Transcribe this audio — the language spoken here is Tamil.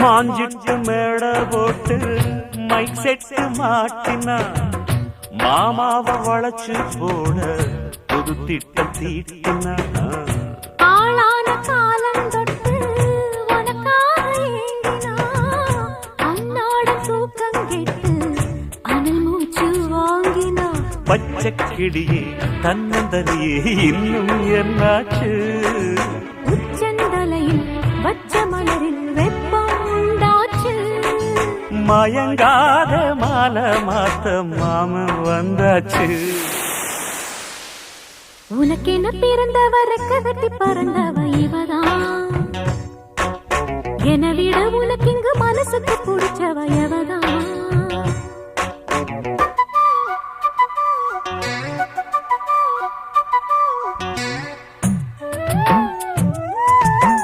மாஞ்சிட்டு மேட போட்டு மைக் செட்டு மாட்டினா மாமாவ வளைச்சு போட புது திட்டம் தீட்டினா ஆளான காலம் தொட்டு உனக்காக ஏங்கினா அன்னாட தூக்கம் கெட்டு அனல் மூச்சு வாங்கினா பச்சை கிளியே தன்னந்தனியே இன்னும் என்னாச்சு உச்சந்தலையில் வச்ச மலரில் வெப்பம் உண்டாச்சு மயங்காத மாலை மாத்த மாமன் வந்தாச்சு உனக்கென பிறந்தவ ரெக்க கட்டி பறந்தவ இவதான் என விட உனக்கு இங்கு மனசுக்கு பிடிச்சவ